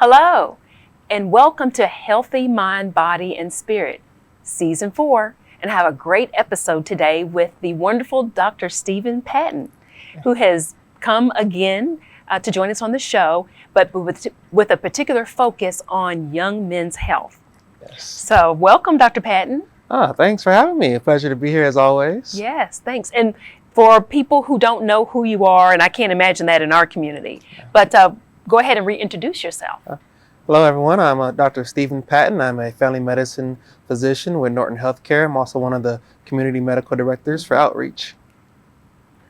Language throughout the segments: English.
Hello, and welcome to Healthy Mind, Body, and Spirit, Season 4. And I have a great episode today with the wonderful Dr. Stephen Patton, who has come again to join us on the show, but with a particular focus on young men's health. Yes. So welcome, Dr. Patton. Thanks for having me. A pleasure to be here as always. Yes, thanks. And for people who don't know who you are, and I can't imagine that in our community, but go ahead and reintroduce yourself. Hello, everyone. I'm Dr. Stephen Patton. I'm a family medicine physician with Norton Healthcare. I'm also one of the community medical directors for outreach.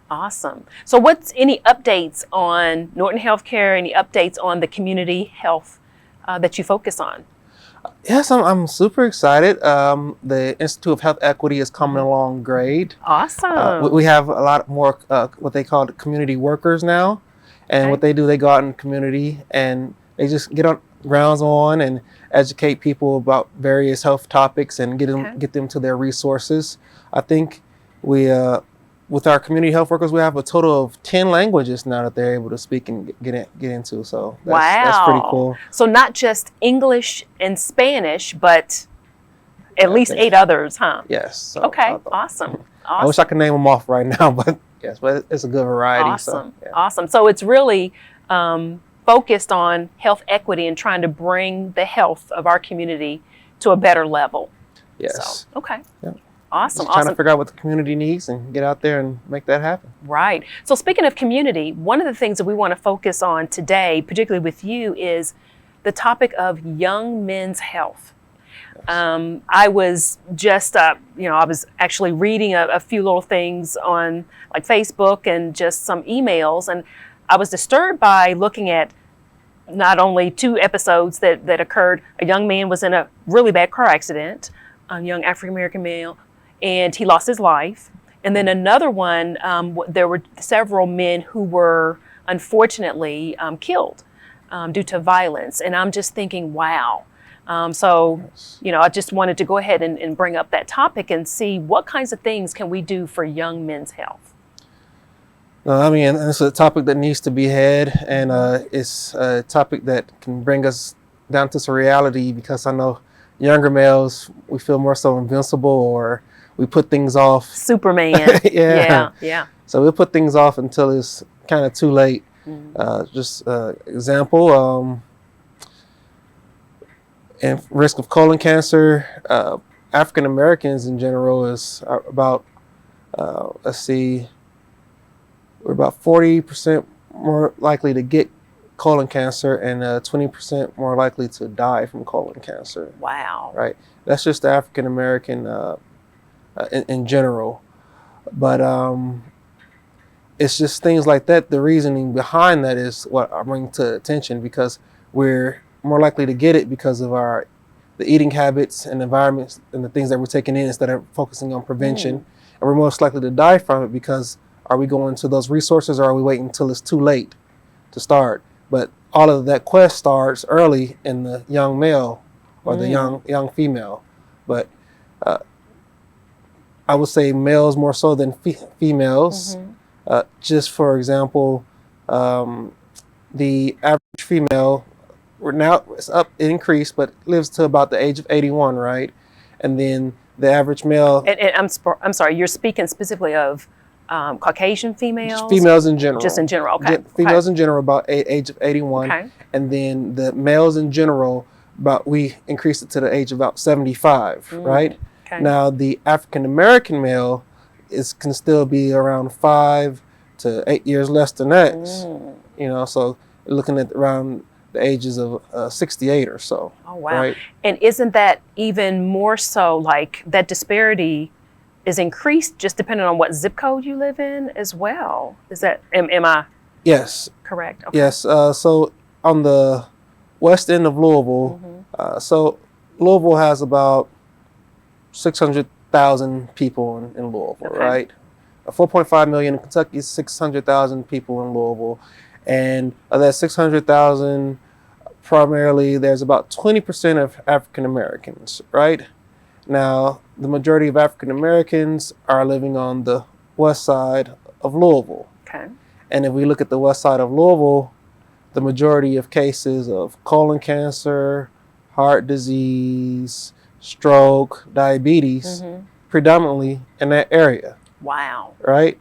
Awesome. So what's any updates on Norton Healthcare, any updates on the community health that you focus on? Yes, I'm super excited. The Institute of Health Equity is coming along great. Awesome. We have a lot more what they call community workers now. And what they do, they go out in the community and they just get on grounds on and educate people about various health topics and get them to their resources. I think we with our community health workers, we have a total of 10 languages now that they're able to speak and get into. So that's pretty cool. So not just English and Spanish, but at least 8 others, huh? Yes. So okay, awesome. I wish I could name them off right now, but yes, but it's a good variety. Awesome, so, yeah. Awesome. So it's really focused on health equity and trying to bring the health of our community to a better level. Yes. So, okay. Yeah. Awesome. Just trying to figure out what the community needs and get out there and make that happen. Right. So speaking of community, one of the things that we want to focus on today, particularly with you, is the topic of young men's health. Yes. I was just, I was actually reading a few little things on like Facebook and just some emails, and I was disturbed by looking at not only 2 episodes that occurred. A young man was in a really bad car accident, a young African-American male, and he lost his life. And then another one, there were several men who were unfortunately killed due to violence. And I'm just thinking, wow. So, I just wanted to go ahead and bring up that topic and see what kinds of things can we do for young men's health. It's a topic that needs to be had, and it's a topic that can bring us down to some reality, because I know younger males, we feel more so invincible, or we put things off. Superman. Yeah. So we'll put things off until it's kind of too late. Example, and risk of colon cancer, African Americans in general is about, we're about 40% more likely to get colon cancer and 20% more likely to die from colon cancer. Wow. Right. That's just the African American in general. But it's just things like that. The reasoning behind that is what I bring to attention, because we're more likely to get it because of the eating habits and environments and the things that we're taking in instead of focusing on prevention. And we're most likely to die from it because are we going to those resources, or are we waiting until it's too late to start? But all of that quest starts early in the young male or the young female. But I would say males more so than females. Just for example, the average female, now it's it increased, but lives to about the age of 81, right? And then the average male. And I'm sorry, you're speaking specifically of Caucasian females? Just females in general. Just in general, okay. Females in general, about age of 81. Okay. And then the males in general, we increased it to the age of about 75, right? Okay. Now, the African American male can still be around 5 to 8 years less than that. So looking at around the ages of 68 or so. Oh, wow. Right? And isn't that even more so, like that disparity is increased just depending on what zip code you live in as well? Is that, am I correct? Okay. Yes. So on the west end of Louisville, so Louisville has about 600,000 people in Louisville, right? 4.5 million in Kentucky, 600,000 people in Louisville. And of that 600,000, primarily there's about 20% of African Americans, right? Now, the majority of African Americans are living on the west side of Louisville. Okay. And if we look at the west side of Louisville, the majority of cases of colon cancer, heart disease, stroke, diabetes, predominantly in that area. Wow. Right?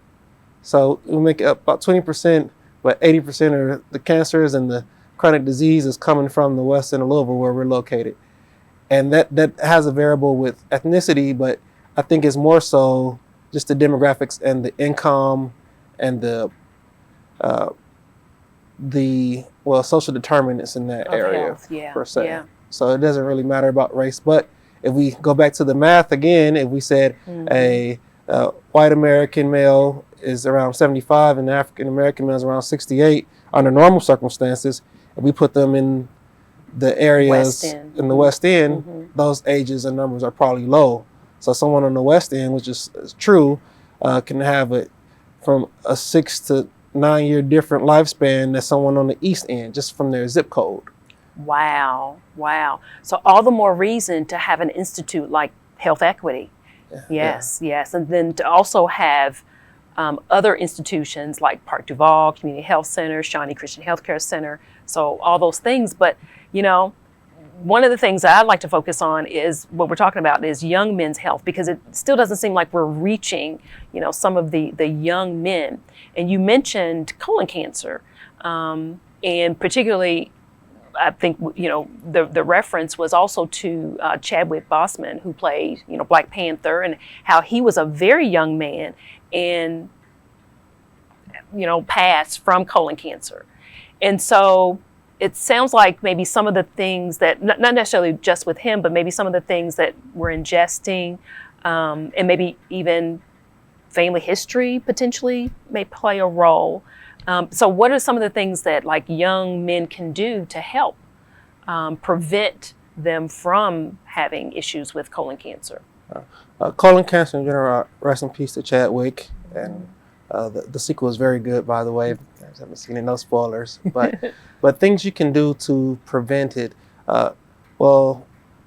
So we make up about 20%, but 80% of the cancers and the chronic disease is coming from the west end of Louisville where we're located. And that has a variable with ethnicity, but I think it's more so just the demographics and the income and the social determinants in that area per se. Yeah. So it doesn't really matter about race. But if we go back to the math again, if we said a white American male is around 75 and the African American male is around 68 under normal circumstances, if we put them in the areas in the West End, those ages and numbers are probably low. So someone on the West End, which is true, can have it from a 6 to 9 year different lifespan than someone on the East End, just from their zip code. Wow. So all the more reason to have an institute like Health Equity. Yes. And then to also have other institutions like Park Duval, Community Health Center, Shawnee Christian Healthcare Center. So all those things. But, one of the things that I'd like to focus on is what we're talking about is young men's health, because it still doesn't seem like we're reaching, some of the young men. And you mentioned colon cancer, and particularly, I think, the reference was also to Chadwick Boseman, who played, Black Panther, and how he was a very young man and, passed from colon cancer. And so it sounds like maybe some of the things that, not necessarily just with him, but maybe some of the things that we're ingesting, and maybe even family history potentially may play a role. So what are some of the things that like young men can do to help prevent them from having issues with colon cancer? Colon cancer in general, rest in peace to Chadwick. And the sequel is very good, by the way. I haven't seen it, no spoilers. But things you can do to prevent it. You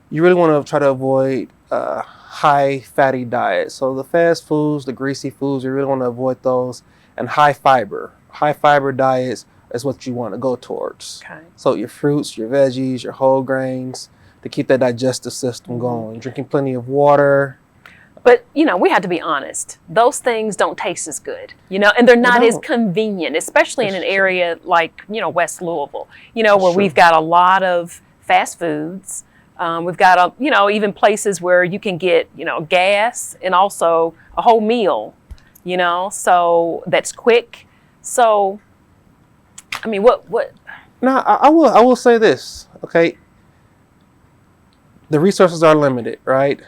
really want to try to avoid high fatty diets. So the fast foods, the greasy foods, you really want to avoid those. And high fiber. High fiber diets is what you want to go towards. Okay. So your fruits, your veggies, your whole grains, to keep that digestive system going. Drinking plenty of water. But, we have to be honest. Those things don't taste as good, and they're not as convenient, especially in an area like, West Louisville, where we've got a lot of fast foods. We've got, even places where you can get, gas and also a whole meal, so that's quick. So, I mean, what? No, I will say this, okay? The resources are limited, right?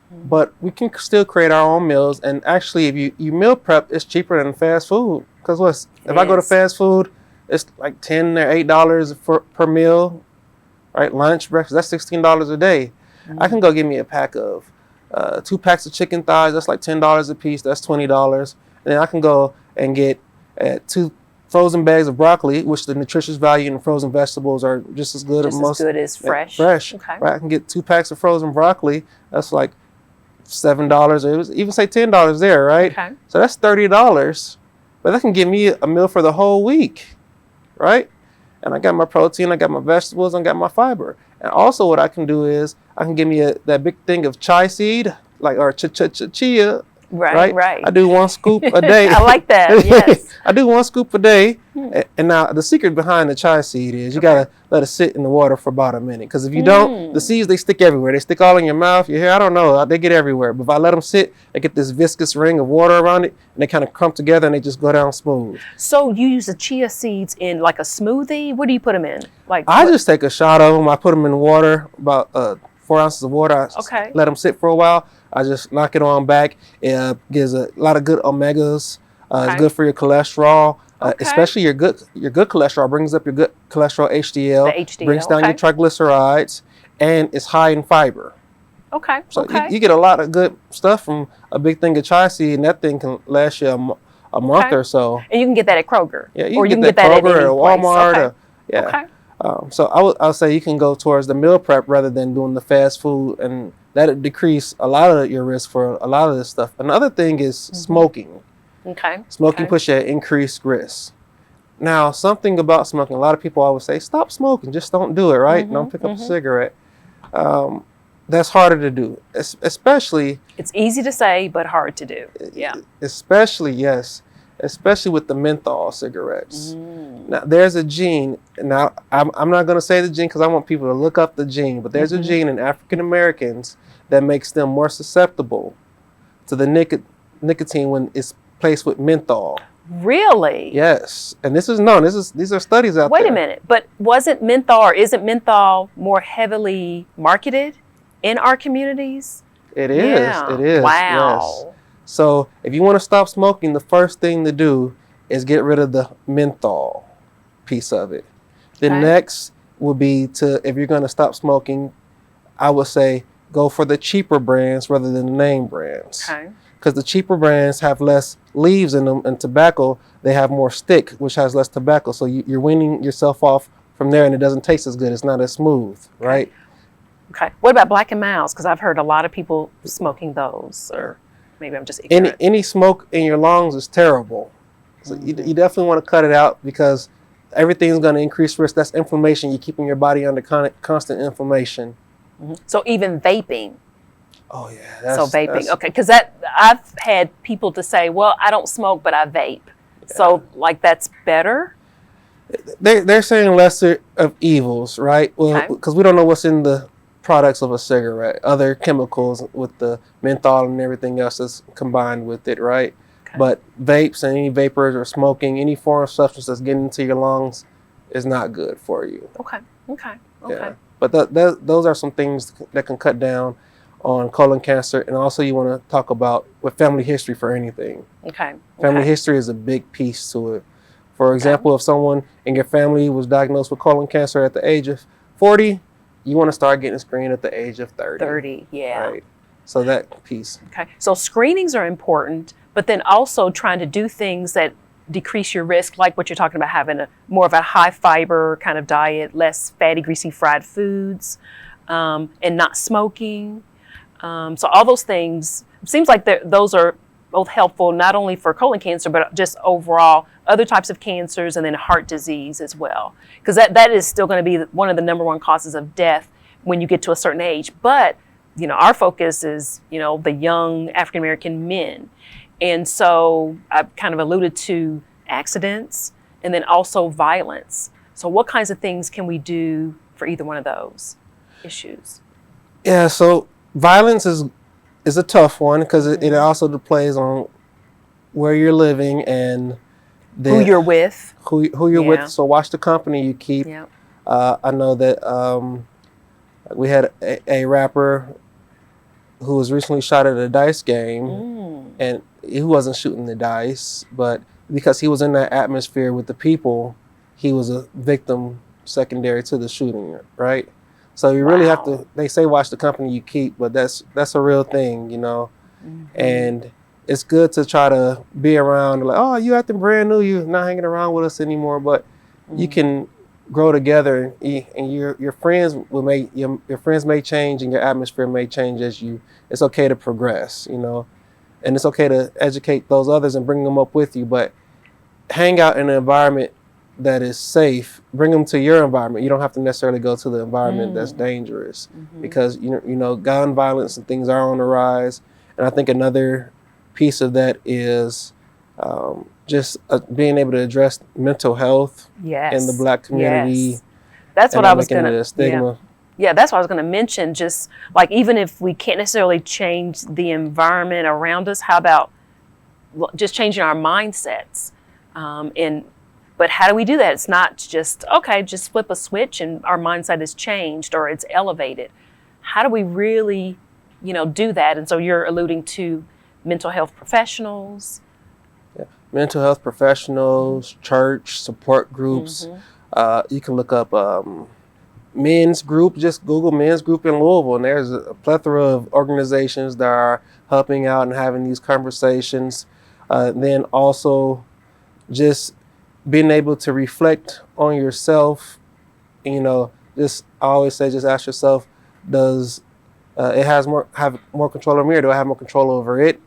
But we can still create our own meals, and actually, if you meal prep, it's cheaper than fast food. Because if I go to fast food, it's like $10 or $8 per meal, right? Lunch, breakfast, that's $16 a day. I can go get me a pack of 2 packs of chicken thighs. That's like $10 a piece. That's $20. And then I can go and get 2 frozen bags of broccoli, which the nutritious value in frozen vegetables are just as good as good as fresh. Fresh, okay. Right? I can get 2 packs of frozen broccoli. That's like $7, or it was even say $10 there, right? Okay. So that's $30, but that can give me a meal for the whole week, right? And I got my protein, I got my vegetables, I got my fiber. And also what I can do is I can give me that big thing of chia seed, or chia. Right. I do 1 scoop a day. I like that. Yes. I do 1 scoop a day. And now the secret behind the chia seed is you gotta let it sit in the water for about a minute. Because if you don't, the seeds, they stick everywhere. They stick all in your mouth, your hair. I don't know. They get everywhere. But if I let them sit, they get this viscous ring of water around it, and they kind of clump together and they just go down smooth. So you use the chia seeds in like a smoothie? What do you put them in? Just take a shot of them. I put them in water, about 4 ounces of water. I let them sit for a while. I just knock it on back. It gives a lot of good omegas. It's good for your cholesterol, especially your good cholesterol. Brings up your good cholesterol, HDL. The HDL, brings down your triglycerides, and it's high in fiber. Okay. So you get a lot of good stuff from a big thing of chia seed, and that thing can last you a month or so. And you can get that at Kroger. Yeah, you can get that at Kroger or Walmart. So I'll say you can go towards the meal prep rather than doing the fast food, and that'll decrease a lot of your risk for a lot of this stuff. Another thing is smoking. Okay. Smoking puts you at increased risk. Now, something about smoking, a lot of people always say, stop smoking, just don't do it, right? Don't pick up a cigarette. That's harder to do, especially... It's easy to say, but hard to do. Yeah. Especially, yes, especially with the menthol cigarettes. Now, there's a gene. Now, I'm not going to say the gene because I want people to look up the gene, but there's a gene in African Americans that makes them more susceptible to the nicotine when it's placed with menthol. Really? Yes, and this is known. These are studies out there. Wait a minute, but wasn't menthol or isn't menthol more heavily marketed in our communities? It is. Yeah. It is. Wow. Yes. So if you want to stop smoking, the first thing to do is get rid of the menthol piece of it. The next would be to, if you're going to stop smoking, I would say go for the cheaper brands rather than the name brands. Okay. Because the cheaper brands have less leaves in them, and tobacco, they have more stick, which has less tobacco. So you're weaning yourself off from there, and it doesn't taste as good. It's not as smooth, right? Okay. What about Black and Milds? Because I've heard a lot of people smoking those, or maybe I'm just ignorant. Any smoke in your lungs is terrible. So you definitely want to cut it out because everything's going to increase risk. That's inflammation. You're keeping your body under constant inflammation. So even vaping. Oh yeah. So vaping, okay, because I've had people to say, well, I don't smoke, but I vape. Yeah. So like that's better? They're saying lesser of evils, right? Well, because we don't know what's in the products of a cigarette, other chemicals with the menthol and everything else that's combined with it, right? Okay. But vapes and any vapors or smoking, any form of substance that's getting into your lungs is not good for you. Okay. Yeah. But those are some things that can cut down on colon cancer, and also you want to talk about with family history for anything. Okay. Family history is a big piece to it. For example, if someone in your family was diagnosed with colon cancer at the age of 40, you want to start getting screened at the age of 30. 30, yeah. Right. So that piece. Okay. So screenings are important, but then also trying to do things that decrease your risk, like what you're talking about, having more of a high fiber kind of diet, less fatty, greasy, fried foods, and not smoking. So all those things, it seems like those are both helpful, not only for colon cancer, but just overall other types of cancers and then heart disease as well. Because that is still going to be one of the number one causes of death when you get to a certain age. But, our focus is, the young African-American men. And so I've kind of alluded to accidents and then also violence. So what kinds of things can we do for either one of those issues? Yeah, so violence is a tough one because it also plays on where you're living and who you're with. Who you're with. So watch the company you keep. Yeah. I know that we had a rapper who was recently shot at a dice game, and he wasn't shooting the dice, but because he was in that atmosphere with the people, he was a victim secondary to the shooting, right? So you really have to, they say watch the company you keep, but that's a real thing, and it's good to try to be around, like, oh, you acting brand new, you're not hanging around with us anymore, but you can grow together, and your friends your friends may change and your atmosphere may change it's okay to progress, and it's okay to educate those others and bring them up with you, but hang out in an environment that is safe. Bring them to your environment. You don't have to necessarily go to the environment that's dangerous, because gun violence and things are on the rise. And I think another piece of that is just being able to address mental health in the Black community. Yes. That's what I was going to stigma. Yeah, that's what I was going to mention. Just like, even if we can't necessarily change the environment around us, how about just changing our mindsets? But how do we do that? It's not just, just flip a switch and our mindset is changed or it's elevated. How do we really, do that? And so you're alluding to mental health professionals. Yeah, mental health professionals, church, support groups. You can look up men's group, just Google men's group in Louisville, and there's a plethora of organizations that are helping out and having these conversations. Then also just being able to reflect on yourself, I always say, just ask yourself, does it have more control over me, or do I have more control over it?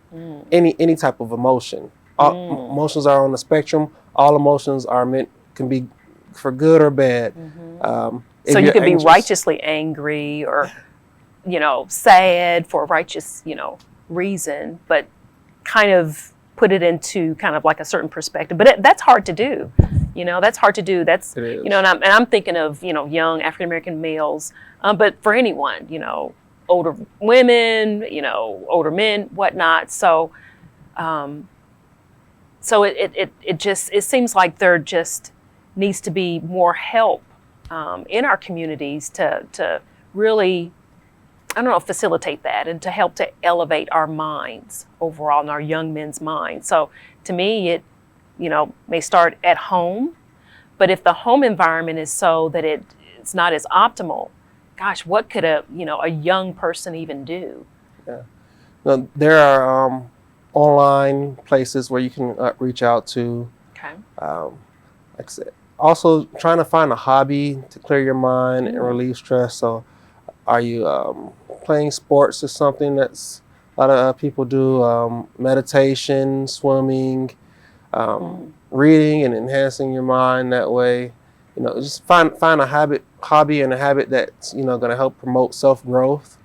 Any type of emotion. Emotions are on the spectrum. All emotions are meant can be for good or bad. So you could be righteously angry or, sad for a righteous, reason, but kind of put it into kind of like a certain perspective. But that's hard to do. That's hard to do. That's, and I'm thinking of, young African-American males, but for anyone, older women, older men, whatnot. So, it seems like there just needs to be more help in our communities to really, I don't know, facilitate that and to help to elevate our minds overall and our young men's minds. So to me, it, may start at home, but if the home environment is so that it's not as optimal, gosh, what could a young person even do? Yeah. Now, there are online places where you can reach out to. Okay. Like I said, also trying to find a hobby to clear your mind and relieve stress. So are you playing sports or something that's a lot of people do, meditation, swimming, reading and enhancing your mind that way. Just find a hobby and a habit that's, going to help promote self-growth.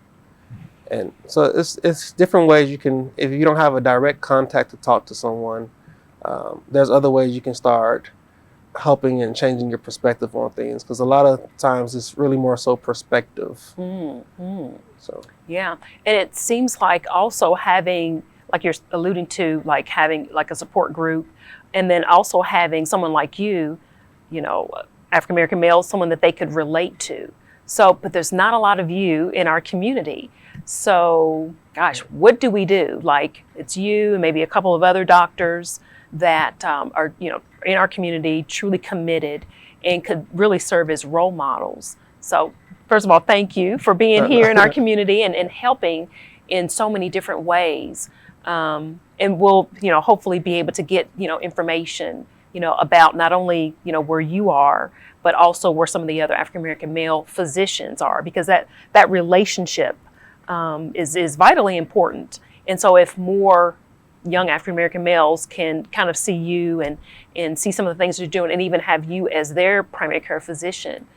And so it's different ways you can, if you don't have a direct contact to talk to someone, there's other ways you can start helping and changing your perspective on things, because a lot of times it's really more so perspective. So yeah, and it seems like also having, like you're alluding to, like having like a support group, and then also having someone like you, African-American male, someone that they could relate to. So, but there's not a lot of you in our community. So, gosh, what do we do? Like, it's you and maybe a couple of other doctors that are, in our community, truly committed and could really serve as role models. So, first of all, thank you for being here in our community and helping in so many different ways. And we'll, hopefully be able to get, information, about not only, where you are, but also where some of the other African-American male physicians are, because that relationship is vitally important. And so if more young African-American males can kind of see you and see some of the things you're doing and even have you as their primary care physician,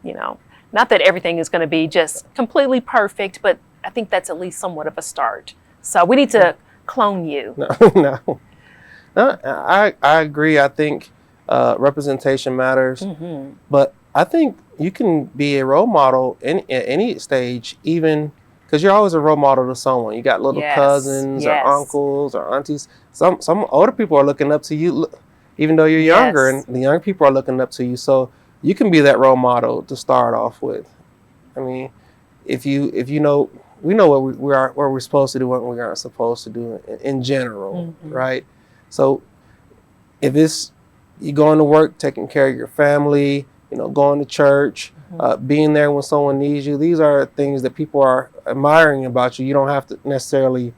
not that everything is going to be just completely perfect, but I think that's at least somewhat of a start. So we need to clone you. No, I agree. I think representation matters, but I think you can be a role model at any stage, even because you're always a role model to someone. You got little cousins or uncles or aunties. Some older people are looking up to you, even though you're younger, and the young people are looking up to you. So you can be that role model to start off with. I mean, if you know, we know what we're supposed to do, what we aren't supposed to do in general, right? So if it's you going to work, taking care of your family, going to church, being there when someone needs you, these are things that people are admiring about you. You don't have to necessarily,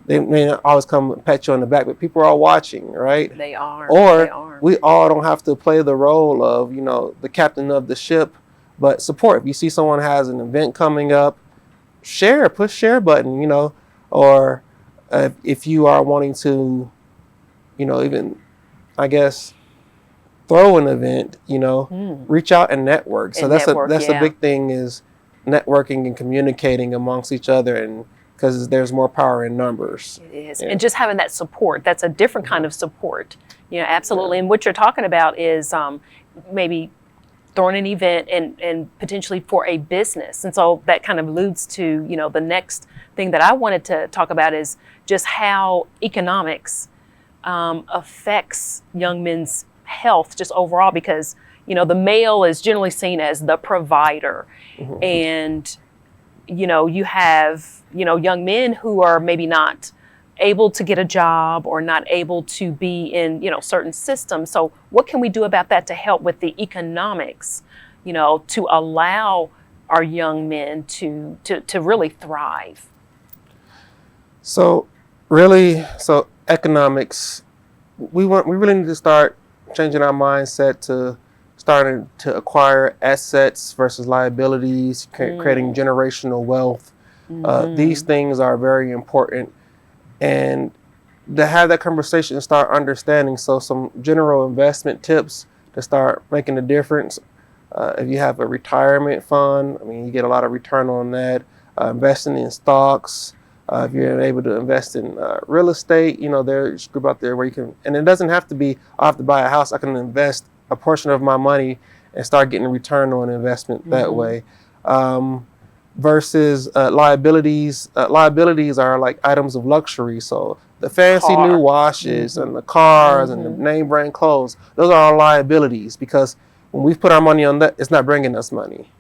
they may not always come and pat you on the back, but people are watching, right? They are. Or we all don't have to play the role of, the captain of the ship, but support. If you see someone has an event coming up, push share button, or if you are wanting to, even, I guess, throw an event, reach out and network. So that's a big thing, is networking and communicating amongst each other, and because there's more power in numbers. It is. Yeah. And just having that support, that's a different kind of support. Absolutely. Yeah. And what you're talking about is maybe throwing an event and potentially for a business. And so that kind of alludes to, the next thing that I wanted to talk about is just how economics affects young men's health just overall, because the male is generally seen as the provider, and you have young men who are maybe not able to get a job or not able to be in certain systems. So what can we do about that to help with the economics, to allow our young men to really thrive? So economics, we really need to start changing our mindset to starting to acquire assets versus liabilities, creating generational wealth. These things are very important, and to have that conversation and start understanding. So some general investment tips to start making a difference. If you have a retirement fund, I mean, you get a lot of return on that. Investing in stocks. If you're able to invest in real estate, you know, there's a group out there where you can, and it doesn't have to be, I have to buy a house. I can invest a portion of my money and start getting a return on investment that way. Versus liabilities. Liabilities are like items of luxury. So the fancy new washes and the cars and the name brand clothes, those are all liabilities, because when we put our money on that, it's not bringing us money.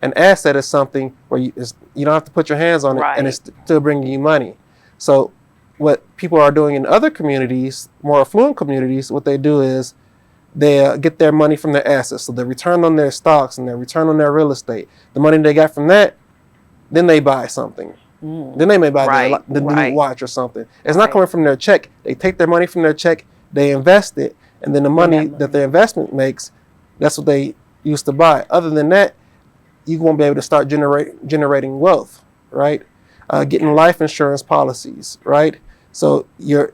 An asset is something where you don't have to put your hands on it, and it's still bringing you money. So what people are doing in other communities, more affluent communities, what they do is they get their money from their assets. So the return on their stocks and their return on their real estate, the money they got from that, then they buy something. Then they may buy the new watch or something. It's not coming from their check. They take their money from their check, they invest it, and then the money that their investment makes, that's what they used to buy. Other than that, you won't be able to start generating wealth, right? Getting life insurance policies, right? So you're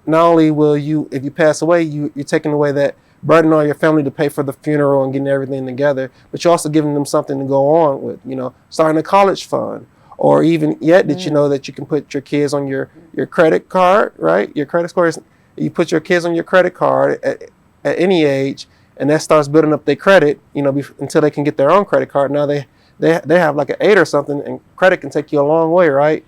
not only will you, if you pass away, you're taking away that burden on your family to pay for the funeral and getting everything together, but you're also giving them something to go on with, you know, starting a college fund, or even yet did you know that you can put your kids on your credit card, right? Your credit score is, you put your kids on your credit card at any age, and that starts building up their credit, you know, until they can get their own credit card. Now they have like an 8 or something, and credit can take you a long way, right?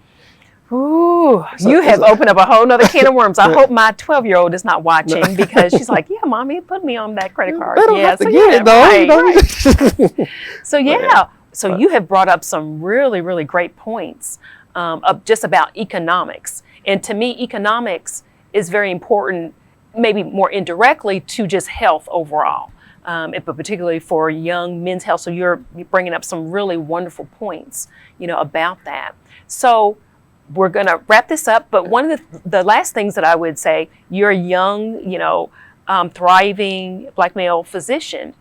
Ooh, so, you have opened up a whole nother can of worms. I hope my 12-year-old is not watching, because she's like, yeah, mommy, put me on that credit card. They don't have to get it, though. Right. So you have brought up some really, really great points of just about economics. And to me, economics is very important, maybe more indirectly, to just health overall, but particularly for young men's health. So you're bringing up some really wonderful points, you know, about that. So we're going to wrap this up. But one of the last things that I would say, you're a young, you know, thriving Black male physician.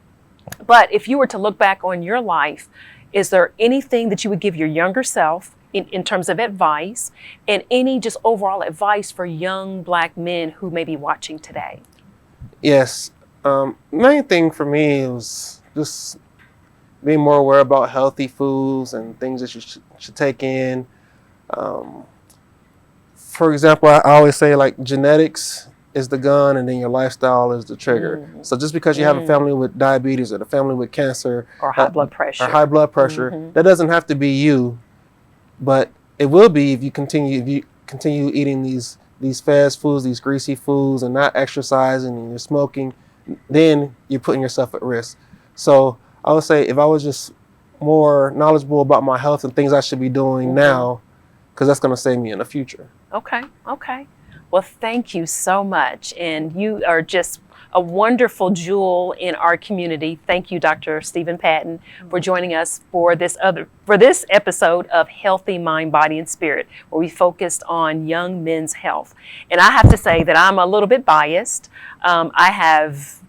But if you were to look back on your life, is there anything that you would give your younger self in terms of advice, and any just overall advice for young Black men who may be watching today? Yes. Main thing for me was just being more aware about healthy foods and things that you should take in. For example, I always say, like, genetics is the gun and then your lifestyle is the trigger. So just because you have a family with diabetes or a family with cancer or high blood pressure, that doesn't have to be you, but it will be if you continue eating these fast foods, these greasy foods, and not exercising, and you're smoking, then you're putting yourself at risk. So I would say, if I was just more knowledgeable about my health and things I should be doing now, because that's going to save me in the future. Okay. Well, thank you so much. And you are just a wonderful jewel in our community. Thank you, Dr. Stephen Patton, for joining us for this episode of Healthy Mind, Body, and Spirit, where we focused on young men's health. And I have to say that I'm a little bit biased. I have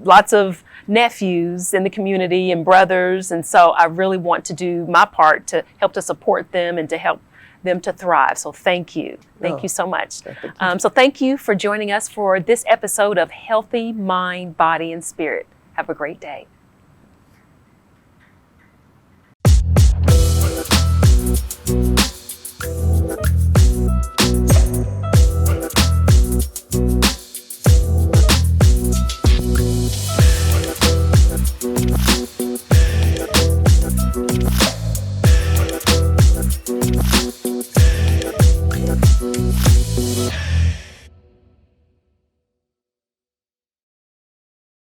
lots of nephews in the community and brothers, and so I really want to do my part to help to support them and to help them to thrive. So thank you. Thank you so much. So thank you for joining us for this episode of Healthy Mind, Body, and Spirit. Have a great day.